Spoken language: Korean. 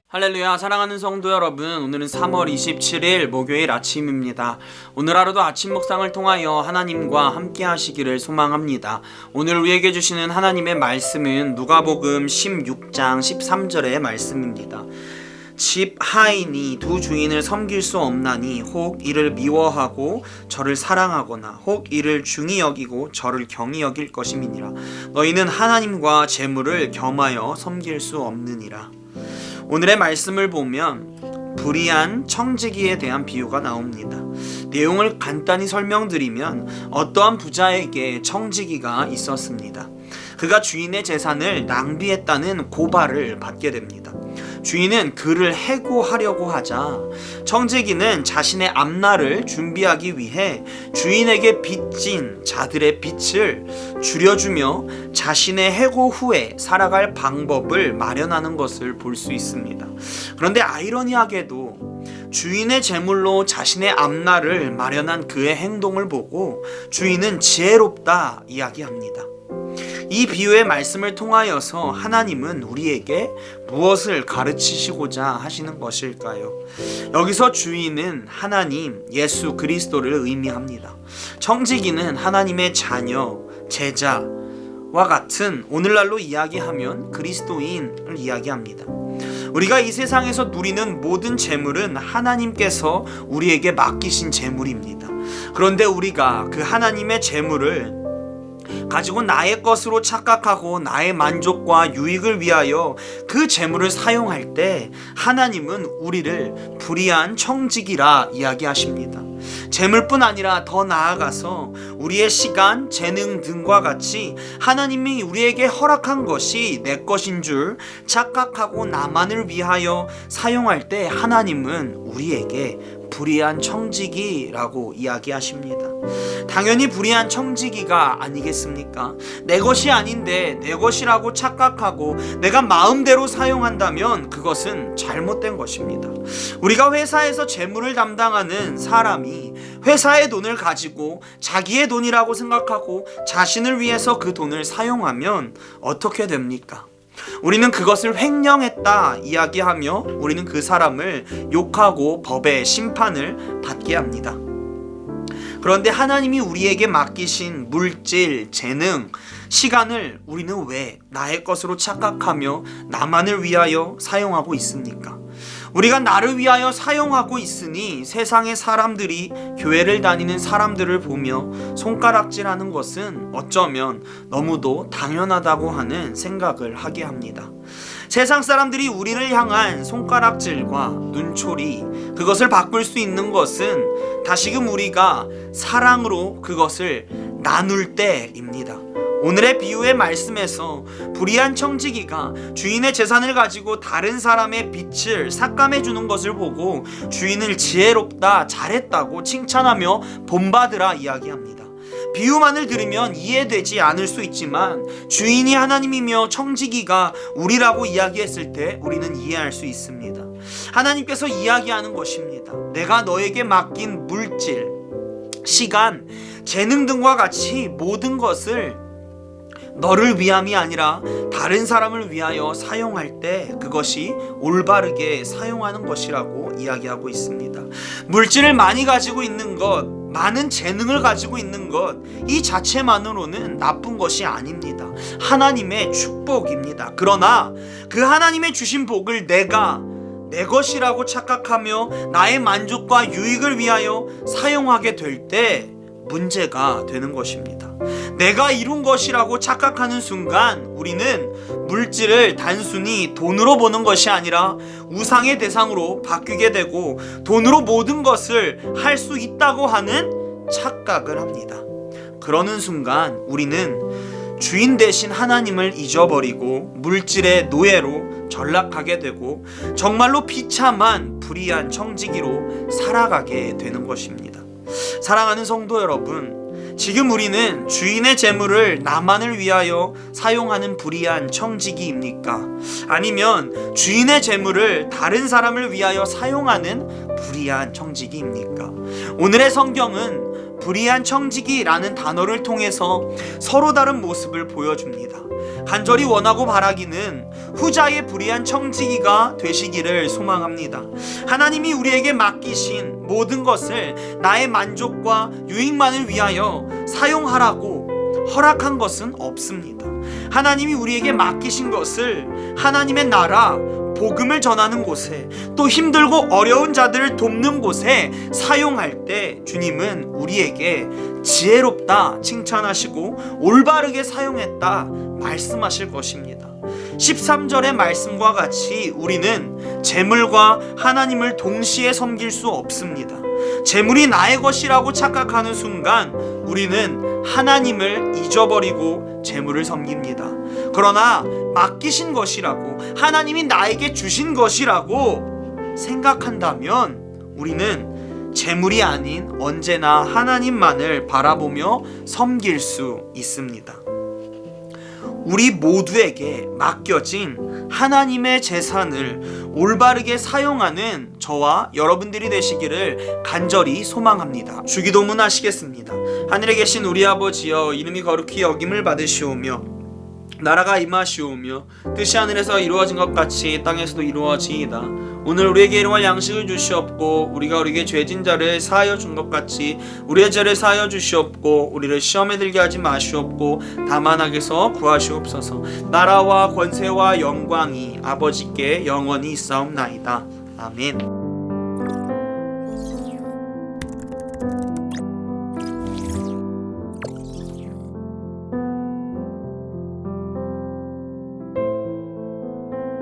할렐루야. 사랑하는 성도 여러분, 오늘은 3월 27일 목요일 아침입니다. 오늘 하루도 아침 묵상을 통하여 하나님과 함께 하시기를 소망합니다. 오늘 우리에게 주시는 하나님의 말씀은 누가복음 16장 13절의 말씀입니다. 집 하인이 두 주인을 섬길 수 없나니 혹 이를 미워하고 저를 사랑하거나 혹 이를 중히 여기고 저를 경히 여길 것임이니라. 너희는 하나님과 재물을 겸하여 섬길 수 없느니라. 오늘의 말씀을 보면 불의한 청지기에 대한 비유가 나옵니다. 내용을 간단히 설명드리면 어떠한 부자에게 청지기가 있었습니다. 그가 주인의 재산을 낭비했다는 고발을 받게 됩니다. 주인은 그를 해고하려고 하자 청지기는 자신의 앞날을 준비하기 위해 주인에게 빚진 자들의 빚을 줄여주며 자신의 해고 후에 살아갈 방법을 마련하는 것을 볼 수 있습니다. 그런데 아이러니하게도 주인의 재물로 자신의 앞날을 마련한 그의 행동을 보고 주인은 지혜롭다 이야기합니다. 이 비유의 말씀을 통하여서 하나님은 우리에게 무엇을 가르치시고자 하시는 것일까요? 여기서 주인은 하나님 예수 그리스도를 의미합니다. 청지기는 하나님의 자녀, 제자와 같은 오늘날로 이야기하면 그리스도인을 이야기합니다. 우리가 이 세상에서 누리는 모든 재물은 하나님께서 우리에게 맡기신 재물입니다. 그런데 우리가 그 하나님의 재물을 가지고 나의 것으로 착각하고 나의 만족과 유익을 위하여 그 재물을 사용할 때 하나님은 우리를 불의한 청지기라 이야기하십니다. 재물뿐 아니라 더 나아가서 우리의 시간, 재능 등과 같이 하나님이 우리에게 허락한 것이 내 것인 줄 착각하고 나만을 위하여 사용할 때 하나님은 우리에게 불의한 청지기라고 이야기하십니다. 당연히 불의한 청지기가 아니겠습니까? 내 것이 아닌데 내 것이라고 착각하고 내가 마음대로 사용한다면 그것은 잘못된 것입니다. 우리가 회사에서 재물을 담당하는 사람이 회사의 돈을 가지고 자기의 돈이라고 생각하고 자신을 위해서 그 돈을 사용하면 어떻게 됩니까? 우리는 그것을 횡령했다 이야기하며 우리는 그 사람을 욕하고 법의 심판을 받게 합니다. 그런데 하나님이 우리에게 맡기신 물질, 재능, 시간을 우리는 왜 나의 것으로 착각하며 나만을 위하여 사용하고 있습니까? 우리가 나를 위하여 사용하고 있으니 세상의 사람들이 교회를 다니는 사람들을 보며 손가락질하는 것은 어쩌면 너무도 당연하다고 하는 생각을 하게 합니다. 세상 사람들이 우리를 향한 손가락질과 눈초리, 그것을 바꿀 수 있는 것은 다시금 우리가 사랑으로 그것을 나눌 때입니다. 오늘의 비유의 말씀에서 불의한 청지기가 주인의 재산을 가지고 다른 사람의 빚을 삭감해 주는 것을 보고 주인을 지혜롭다, 잘했다고 칭찬하며 본받으라 이야기합니다. 비유만을 들으면 이해되지 않을 수 있지만 주인이 하나님이며 청지기가 우리라고 이야기했을 때 우리는 이해할 수 있습니다. 하나님께서 이야기하는 것입니다. 내가 너에게 맡긴 물질, 시간, 재능 등과 같이 모든 것을 너를 위함이 아니라 다른 사람을 위하여 사용할 때 그것이 올바르게 사용하는 것이라고 이야기하고 있습니다. 물질을 많이 가지고 있는 것, 많은 재능을 가지고 있는 것, 이 자체만으로는 나쁜 것이 아닙니다. 하나님의 축복입니다. 그러나 그 하나님의 주신 복을 내가 내 것이라고 착각하며 나의 만족과 유익을 위하여 사용하게 될 때 문제가 되는 것입니다. 내가 이룬 것이라고 착각하는 순간 우리는 물질을 단순히 돈으로 보는 것이 아니라 우상의 대상으로 바뀌게 되고 돈으로 모든 것을 할 수 있다고 하는 착각을 합니다. 그러는 순간 우리는 주인 대신 하나님을 잊어버리고 물질의 노예로 전락하게 되고 정말로 비참한 불의한 청지기로 살아가게 되는 것입니다. 사랑하는 성도 여러분, 지금 우리는 주인의 재물을 나만을 위하여 사용하는 불의한 청지기입니까? 아니면 주인의 재물을 다른 사람을 위하여 사용하는 불의한 청지기입니까? 오늘의 성경은 불의한 청지기라는 단어를 통해서 서로 다른 모습을 보여줍니다. 간절히 원하고 바라기는 후자의 불의한 청지기가 되시기를 소망합니다. 하나님이 우리에게 맡기신 모든 것을 나의 만족과 유익만을 위하여 사용하라고 허락한 것은 없습니다. 하나님이 우리에게 맡기신 것을 하나님의 나라, 복음을 전하는 곳에, 또 힘들고 어려운 자들을 돕는 곳에 사용할 때 주님은 우리에게 지혜롭다 칭찬하시고 올바르게 사용했다 말씀하실 것입니다. 13절의 말씀과 같이 우리는 재물과 하나님을 동시에 섬길 수 없습니다. 재물이 나의 것이라고 착각하는 순간 우리는 하나님을 잊어버리고 재물을 섬깁니다. 그러나 맡기신 것이라고, 하나님이 나에게 주신 것이라고 생각한다면 우리는 재물이 아닌 언제나 하나님만을 바라보며 섬길 수 있습니다. 우리 모두에게 맡겨진 하나님의 재산을 올바르게 사용하는 저와 여러분들이 되시기를 간절히 소망합니다. 주기도문 하시겠습니다. 하늘에 계신 우리 아버지여, 이름이 거룩히 여김을 받으시오며 나라가 임하시오며 뜻이 하늘에서 이루어진 것 같이 땅에서도 이루어지이다. 오늘 우리에게 일용할 양식을 주시옵고 우리가 우리에게 죄진 자를 사하여 준 것 같이 우리의 죄를 사하여 주시옵고 우리를 시험에 들게 하지 마시옵고 다만 악에서 구하시옵소서. 나라와 권세와 영광이 아버지께 영원히 있사옵나이다. 아멘.